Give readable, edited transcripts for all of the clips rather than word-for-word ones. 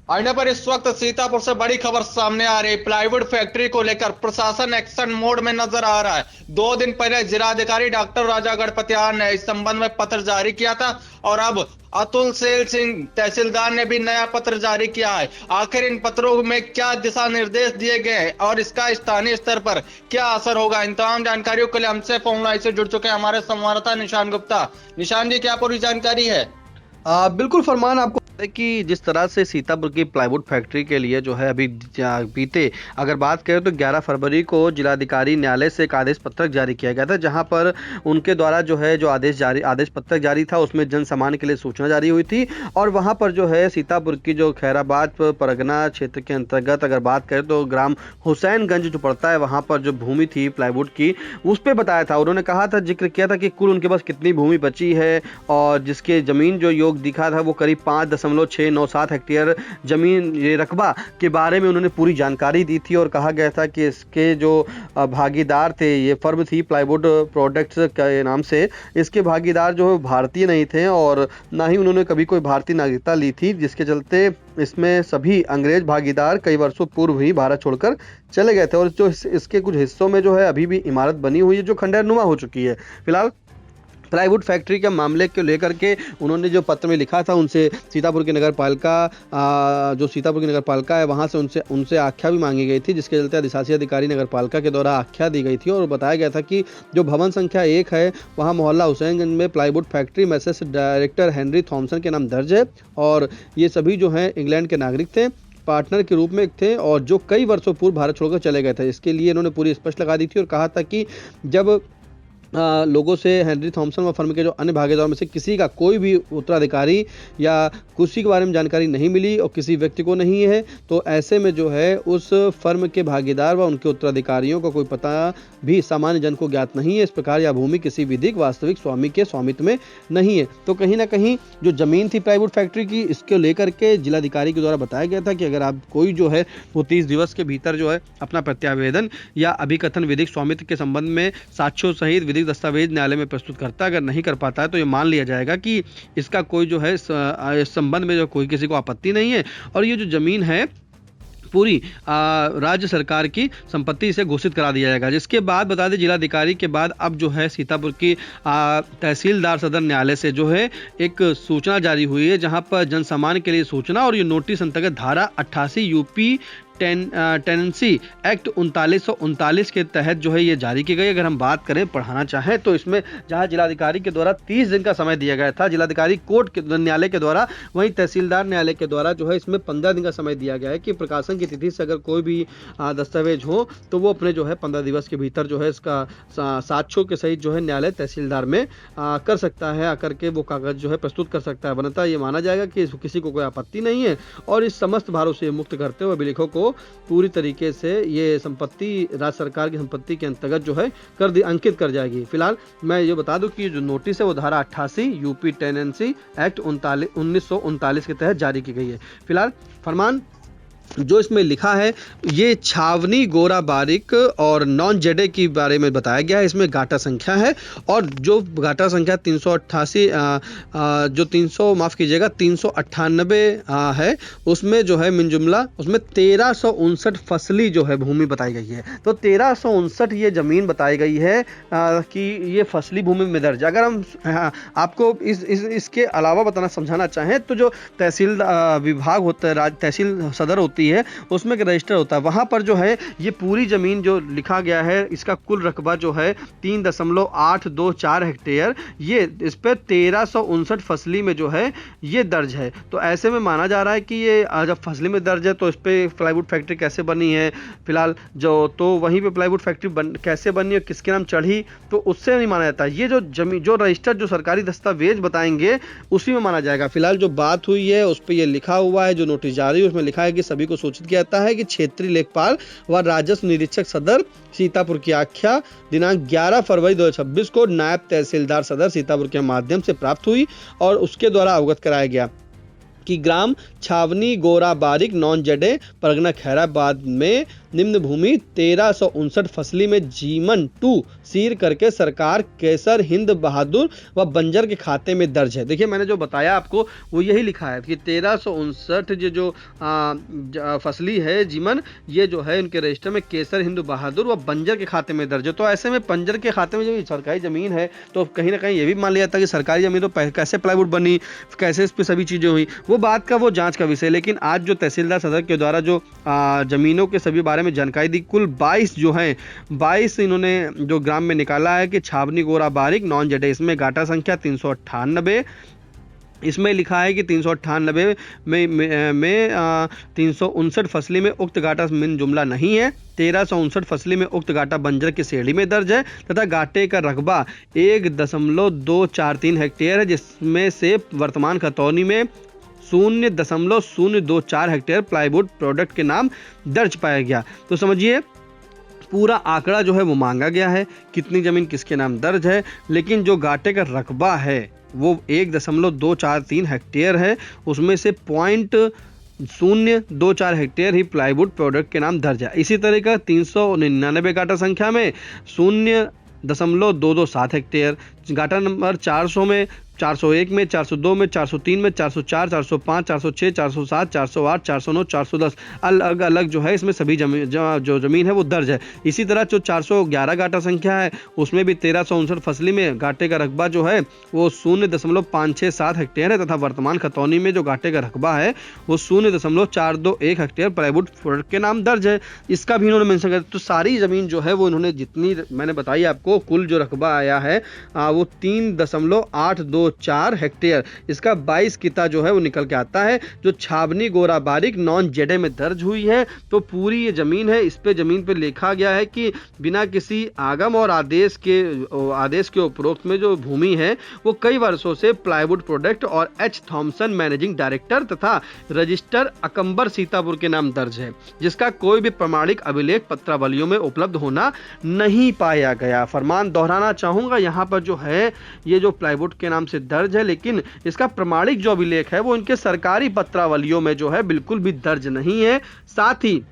आईने पर इस वक्त सीतापुर से बड़ी खबर सामने आ रही है। प्लाईवुड फैक्ट्री को लेकर प्रशासन एक्शन मोड में नजर आ रहा है। 2 दिन पहले जिलाधिकारी डॉक्टर राजा गढ़पतियार ने इस संबंध में पत्र जारी किया था और अब अतुल सेल सिंह तहसीलदार ने भी नया पत्र जारी किया है। आखिर इन पत्रों में क्या दिशा निर्देश दिए गए हैं और इसका स्थानीय स्तर पर क्या असर होगा, इन तमाम जानकारियों के लिए हमसे फोन लाइन से जुड़ चुके हैं हमारे संवाददाता निशान गुप्ता। निशान जी, क्या पूरी जानकारी है? बिल्कुल फरमान, आपको कि जिस तरह से सीतापुर की प्लाईवुड फैक्ट्री के लिए जो है अभी बीते अगर बात करें तो 11 फरवरी को जिलाधिकारी न्यायालय से एक आदेश पत्रक जारी किया गया था, जहां पर उनके द्वारा जो है जो आदेश पत्रक जारी था उसमें जन सामान्य के लिए सूचना जारी हुई थी। और वहां पर जो है सीतापुर की जो खैराबाद परगना क्षेत्र के अंतर्गत अगर बात करें तो ग्राम हुसैनगंज जो पड़ता है, वहां पर जो भूमि थी प्लाईवुड की उस पर बताया था। उन्होंने कहा था, जिक्र किया था कि कुल उनके पास कितनी भूमि बची है और जिसके जमीन जो योग दिखा था वो करीब 5.697 हेक्टेयर जमीन, ये रकबा के बारे में उन्होंने पूरी जानकारी दी थी। और कहा गया था कि इसके जो भागीदार थे, ये फर्म थी प्लाईवुड प्रोडक्ट्स के नाम से, इसके भागीदार जो है भारतीय नहीं थे और ना ही उन्होंने कभी कोई भारतीय नागरिकता ली थी, जिसके चलते इसमें सभी अंग्रेज भागीदार कई वर्षों पूर्व ही भारत छोड़कर चले गए थे। और जो इसके कुछ हिस्सों में जो है अभी भी इमारत बनी हुई है जो खंडहरनुमा हो चुकी है। फिलहाल प्लाईवुड फैक्ट्री के मामले को लेकर के उन्होंने जो पत्र में लिखा था, उनसे सीतापुर की नगर पालिका जो सीतापुर की नगर पालिका है वहां से उनसे आख्या भी मांगी गई थी, जिसके चलते अधिशासी अधिकारी नगर पालिका के द्वारा आख्या दी गई थी और बताया गया था कि जो भवन संख्या 1 है वहां मोहल्ला हुसैनगंज में plywood factory message director Henry Thomson के नाम दर्ज है और ये सभी जो हैं इंग्लैंड के नागरिक थे, पार्टनर के रूप में थे और जो कई वर्षों पूर्व भारत छोड़कर चले गए थे। इसके लिए इन्होंने पूरी स्पष्ट लगा दी थी और कहा था कि जब लोगों से हेनरी थॉमसन व फर्म के जो अन्य भागीदारों में से किसी का कोई भी उत्तराधिकारी या कुर्सी के बारे में जानकारी नहीं मिली और किसी व्यक्ति को नहीं है, तो ऐसे में जो है उस फर्म के भागीदार व उनके उत्तराधिकारियों का कोई पता भी सामान्य जन को ज्ञात नहीं है। इस प्रकार यह भूमि किसी विधिक वास्तविक स्वामी के स्वामित्व में नहीं है। तो कहीं ना कहीं जो जमीन थी प्लाईवुड फैक्ट्री की, इसको लेकर के जिलाधिकारी के द्वारा बताया गया था कि अगर आप कोई जो है वो 30 दिवस के भीतर जो है अपना प्रत्यावेदन या अभिकथन विधिक स्वामित्व के संबंध में साक्ष्यों सहित विधिक दस्तावेज न्यायालय में प्रस्तुत करता है। अगर नहीं कर पाता है तो ये मान लिया जाएगा कि इसका कोई जो है इस संबंध में जो कोई किसी को आपत्ति नहीं है और ये जो जमीन है पूरी राज्य सरकार की संपत्ति से घोषित करा दिया जाएगा। जिसके बाद बता दें, जिलाधिकारी के बाद अब जो है सीतापुर की तहसीलदार सदर न्यायालय से जो है एक सूचना जारी हुई है, जहां पर जन सामान्य के लिए सूचना और ये नोटिस अंतर्गत धारा 88 यूपी टेनेंसी एक्ट 3939 के तहत जो है ये जारी की गई। अगर हम बात करें पढ़ाना चाहें तो इसमें जहां जिलाधिकारी के द्वारा 30 दिन का समय दिया गया था जिलाधिकारी कोर्ट के न्यायालय के द्वारा, वहीं तहसीलदार न्यायालय के द्वारा जो है इसमें 15 दिन का समय दिया गया है कि प्रकाशन की तिथि से अगर कोई भी दस्तावेज हो तो वो अपने जो है 15 दिवस के भीतर जो है इसका साक्ष्यों के सहित जो है न्यायालय तहसीलदार में कर सकता है, आकर के वो कागज जो है प्रस्तुत कर सकता है। बनता ये माना जाएगा कि किसी को कोई आपत्ति नहीं है और इस समस्त भारों से मुक्त करते हुए अभिलेखों को पूरी तरीके से ये संपत्ति राज्य सरकार की संपत्ति के अंतर्गत जो है अंकित कर जाएगी। फिलहाल मैं ये बता दूं कि जो नोटिस है वो धारा 88 यूपी टेनेंसी एक्ट 1939 के तहत जारी की गई है। फिलहाल फरमान जो इसमें लिखा है ये छावनी गोरा बारिक और नॉन जेडे के बारे में बताया गया है। इसमें गाटा संख्या है और जो गाटा संख्या 398 जो 398 है उसमें जो है मिनजुमला उसमें 1359 फसली जो है भूमि बताई गई है। तो 1359 ये जमीन बताई गई है कि ये फसली भूमि में दर्ज। अगर हम आपको इसके अलावा बताना समझाना चाहें तो जो तहसील विभाग होता है, तहसील सदर होती है, उसमें रजिस्टर होता है, वहां पर जो है ये पूरी जमीन जो लिखा गया है इसका कुल रकबा जो है 3.824 हेक्टेयर, ये इस पे 1359 फसली में जो है ये दर्ज है। तो ऐसे में माना जा रहा है कि ये जब फसली में दर्ज है तो इस पे प्लाईवुड फैक्ट्री कैसे बनी है, फिलहाल जो तो वहीं पे प्लाईवुड फैक्ट्री कैसे बनी और किसके नाम चढ़ी, तो उससे नहीं माना जाता। ये जो जमीन जो रजिस्टर जो सरकारी दस्तावेज बताएंगे उसी में माना जाएगा। फिलहाल जो बात हुई है उस पर यह लिखा हुआ है, जो नोटिस जारी है उसमें लिखा है कि सभी को सूचित किया जाता है कि क्षेत्रीय लेखपाल व राजस्व निरीक्षक सदर सीतापुर की आख्या दिनांक 11 फरवरी 2026 को नायब तहसीलदार सदर सीतापुर के माध्यम से प्राप्त हुई और उसके द्वारा अवगत कराया गया कि ग्राम छावनी गोरा बारिक नॉन जेडे परगना खैराबाद में निम्न भूमि 1359 फसली में जीमन 2 सील करके सरकार केसर हिंद बहादुर व बंजर के खाते में दर्ज है। देखिए मैंने जो बताया आपको वो यही लिखा है कि 1359 जो फसली है जीमन, ये जो है उनके रजिस्टर में केसर हिंद बहादुर व बंजर के खाते में दर्ज है। तो ऐसे में बंजर के खाते में जो सरकारी जमीन है तो कहीं ना कहीं ये भी मान लिया जाता है कि सरकारी जमीन तो कैसे प्लाईवुड बनी, कैसे इस पे सभी चीजें हुई, वो बात का वो जांच का विषय। लेकिन आज जो तहसीलदार सदर के द्वारा जो जमीनों के सभी बारे में जानकारी दी, कुल 22 जो है 22 इन्होंने जो ग्राम में निकाला है कि छावनी गोरा बारिक नॉन जडे, इसमें गाटा संख्या 398, इसमें लिखा है कि 398 में 359 फसली में उक्त गाटा मिन जुमला नहीं है, 1359 फसली में उक्त गाटा बंजर की श्रेणी में दर्ज है तथा गाटे का रकबा 1.243 हेक्टेयर है, जिसमें से वर्तमान खतौनी में 0.024 हेक्टेयर प्लाईवुड प्रोडक्ट के नाम दर्ज पाया गया। तो समझिए पूरा आंकड़ा जो है वो मांगा गया है, कितनी जमीन किसके नाम दर्ज है, लेकिन जो गाटे का रकबा है वो 1.243 हेक्टेयर है, उसमें से 0.024 हेक्टेयर ही प्लाईवुड प्रोडक्ट के नाम दर्ज है। इसी तरह का 399 गाटा संख्या में 0.227 हेक्टेयर, गाटा नंबर 400 में, 401 में, 402 में, 403 में, 404, 405, 406, 407, 408, 409, 410 अलग अलग जो है इसमें सभी जो जमीन है वो दर्ज है। इसी तरह जो 411 गाटा संख्या है उसमें भी 1359 फसली में गाटे का रकबा जो है वो 0.567 हेक्टेयर है तथा वर्तमान खतौनी में जो गाटे का रकबा है वो 0.421 हेक्टेयर प्लाईवुड प्रोडक्ट के नाम दर्ज है। इसका भी इन्होंने मेंशन किया। तो सारी जमीन जो है वो इन्होंने जितनी मैंने बताई आपको, कुल जो रकबा आया है वो 3.824 हेक्टेयर, इसका 22 किता जो है वो निकल के आता है, जो छावनी गोरा बारिक नॉन जेडे में दर्ज हुई है। तो पूरी ये जमीन है, इस पे जमीन पे लिखा गया है कि बिना किसी आगम और आदेश के उपरोक्त में जो भूमि है वो कई वर्षों से प्लाईवुड प्रोडक्ट और एच थॉमसन मैनेजिंग डायरेक्टर तथा रजिस्टर अकंबर सीतापुर के नाम दर्ज है, जिसका कोई भी प्रमाणिक अभिलेख पत्रावलियों में उपलब्ध होना नहीं पाया गया। फरमान दोहराना चाहूंगा, यहाँ पर जो है ये जो प्लाईवुड के नाम से दर्ज है, लेकिन इसका प्रमाणिक जो अभिलेख है वो इनके सरकारी पत्रावलियों में जो है बिल्कुल भी दर्ज नहीं है। साथ ही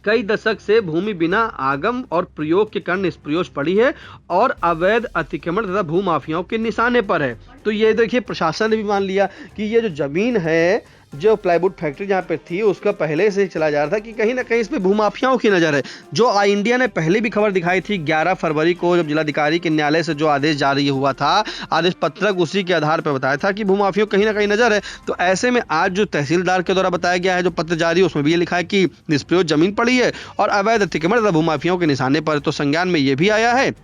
कई दशक से भूमि बिना आगम और प्रयोग के कारण निष्प्रयोग पड़ी है और अवैध अतिक्रमण तथा भूमाफियाओं के निशाने पर है। तो ये देखिए प्रशासन ने भी मान लिया कि ये जो जमीन है, जो प्लाईवुड फैक्ट्री जहाँ पे थी उसका पहले से ही चला जा रहा था कि कहीं ना कहीं इस पे भूमाफियाओं की नजर है। जो आई इंडिया ने पहले भी खबर दिखाई थी 11 फरवरी को, जब जिलाधिकारी के न्यायालय से जो आदेश जारी हुआ था, आदेश पत्रक उसी के आधार पर बताया था कि भूमाफियाओं कहीं ना कहीं नजर है। तो ऐसे में आज जो तहसीलदार के द्वारा बताया गया है जो पत्र जारी, उसमें भी ये लिखा है कि निष्प्रयोग जमीन पड़ी है और अवैध अतिक्रमण तथा भूमाफियाओं के निशाने पर। तो संज्ञान में ये भी आया है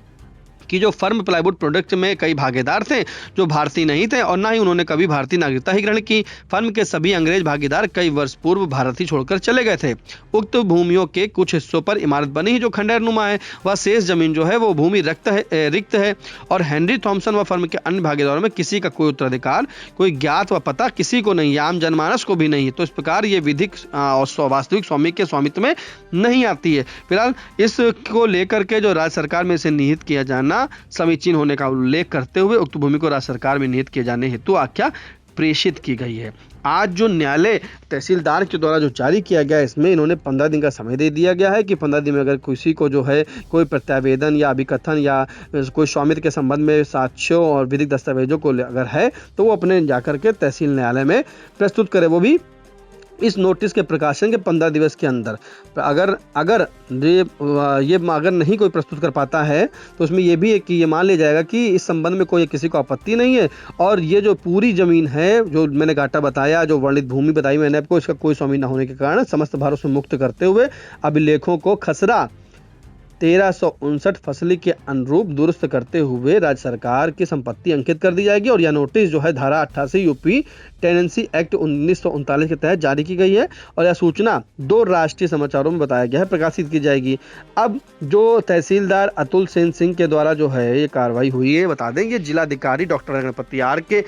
कि जो फर्म प्लाईवुड प्रोडक्ट में कई भागीदार थे जो भारतीय नहीं थे और ना ही उन्होंने कभी भारतीय नागरिकता ही ग्रहण की। फर्म के सभी अंग्रेज भागीदार कई वर्ष पूर्व भारत ही छोड़कर चले गए थे। उक्त भूमियों के कुछ हिस्सों पर इमारत बनी जो खंडहरनुमा है, वह शेष जमीन जो है वो भूमि रिक्त है और हेनरी थॉमसन व फर्म के अन्य भागीदारों में किसी का कोई उत्तराधिकार, कोई ज्ञात व पता किसी को नहीं, आम जनमानस को भी नहीं। तो इस प्रकार ये विधिक और वास्तविक स्वामी के स्वामित्व में नहीं आती है। फिलहाल इसको लेकर के जो राज्य सरकार में इसे निहित किया जाना समीचीन होने का उल्लेख करते हुए उक्त भूमि को राज्य सरकार में निहित किए जाने हेतु आज्ञा प्रेषित की गई है। आज जो न्यायालय तहसीलदार के द्वारा जो जारी किया गया, इसमें इन्होंने 15 दिन का समय दे दिया गया है कि 15 दिन में अगर किसी को जो है कोई प्रत्यावेदन या अभिकथन या कोई स्वामित्व के संबंध में साक्ष्यों और विधिक दस्तावेजों को अगर है तो वो अपने जाकर के तहसील न्यायालय में प्रस्तुत करे, वो भी इस नोटिस के प्रकाशन के 15 दिवस के अंदर। अगर ये अगर नहीं कोई प्रस्तुत कर पाता है तो उसमें ये भी है कि ये मान लिया जाएगा कि इस संबंध में कोई किसी को आपत्ति नहीं है और ये जो पूरी जमीन है जो मैंने गाटा बताया, जो वर्णित भूमि बताई मैंने आपको, इसका कोई स्वामी न होने के कारण समस्त भार से मुक्त करते हुए अभिलेखों को खसरा 1359 फसली के अनुरूप दुरुस्त करते हुए राज्य सरकार की संपत्ति अंकित कर दी जाएगी। और यह नोटिस जो है धारा 88 यूपी टेनेंसी एक्ट 1939 के तहत जारी की गई है और यह सूचना 2 राष्ट्रीय समाचारों में बताया गया है, प्रकाशित की जाएगी। अब जो तहसीलदार अतुल सेन सिंह के द्वारा जो है ये कार्रवाई हुई है, बता देंगे जिलाधिकारी डॉक्टर गणपति आर के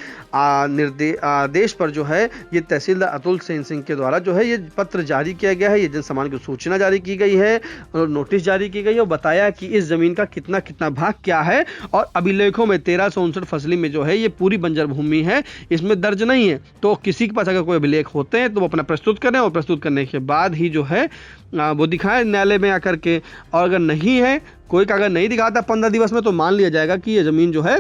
आदेश पर जो है ये तहसीलदार अतुल सेन सिंह के द्वारा जो है ये पत्र जारी किया गया है, ये जनसामान्य को सूचना जारी की गई है और नोटिस जारी की गई है। जो बताया कि इस जमीन का कितना कितना भाग क्या है, और अभिलेखों में 1359 फसली में जो है ये पूरी बंजर भूमि है, इसमें दर्ज नहीं है। तो किसी के पास अगर कोई अभिलेख होते हैं तो वो अपना प्रस्तुत करें, और प्रस्तुत करने के बाद ही जो है वो दिखाएं न्यायालय में आकर के। और अगर नहीं है, कोई कागज नहीं दिखाता 15 दिवस में, तो मान लिया जाएगा कि ये ज़मीन जो है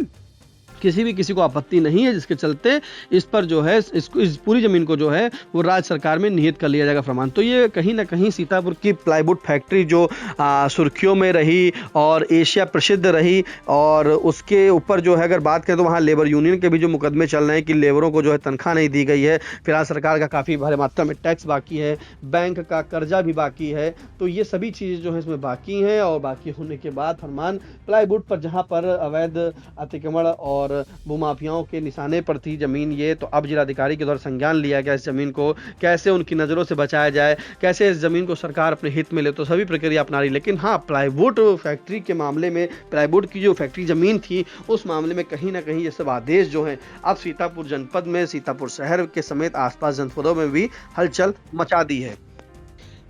किसी को आपत्ति नहीं है, जिसके चलते इस पर जो है इस पूरी ज़मीन को जो है वो राज्य सरकार में निहित कर लिया जाएगा फरमान। तो ये कहीं ना कहीं सीतापुर की प्लाईवुड फैक्ट्री जो सुर्खियों में रही और एशिया प्रसिद्ध रही, और उसके ऊपर जो है अगर बात करें तो वहाँ लेबर यूनियन के भी जो मुकदमे चल रहे हैं कि लेबरों को जो है तनख्वाह नहीं दी गई है, फिलहाल सरकार का काफ़ी भारी मात्रा में टैक्स बाकी है, बैंक का कर्जा भी बाकी है। तो ये सभी चीज़ें जो है इसमें बाकी हैं, और बाकी होने के बाद फरमान प्लाईवुड पर जहाँ पर अवैध अतिक्रमण और भूमाफियाओं के निशाने पर थी ज़मीन ये, तो अब जिलाधिकारी के द्वारा संज्ञान लिया गया इस ज़मीन को, कैसे उनकी नज़रों से बचाया जाए, कैसे इस ज़मीन को सरकार अपने हित में ले, तो सभी प्रक्रिया अपना रही। लेकिन हाँ, प्लाईवुड फैक्ट्री के मामले में, प्लाईवुड की जो फैक्ट्री ज़मीन थी उस मामले में कहीं ना कहीं ये सब आदेश जो हैं अब सीतापुर जनपद में, सीतापुर शहर के समेत आसपास जनपदों में भी हलचल मचा दी है।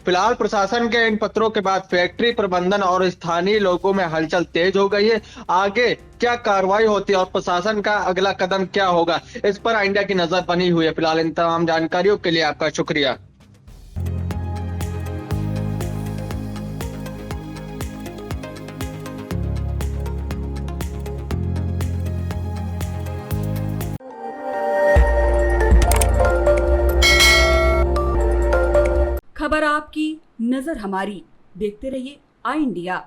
फिलहाल प्रशासन के इन पत्रों के बाद फैक्ट्री प्रबंधन और स्थानीय लोगों में हलचल तेज हो गई है। आगे क्या कार्रवाई होती है और प्रशासन का अगला कदम क्या होगा, इस पर इंडिया की नजर बनी हुई है। फिलहाल इन तमाम जानकारियों के लिए आपका शुक्रिया। खबर आपकी, नजर हमारी। देखते रहिए आई इंडिया।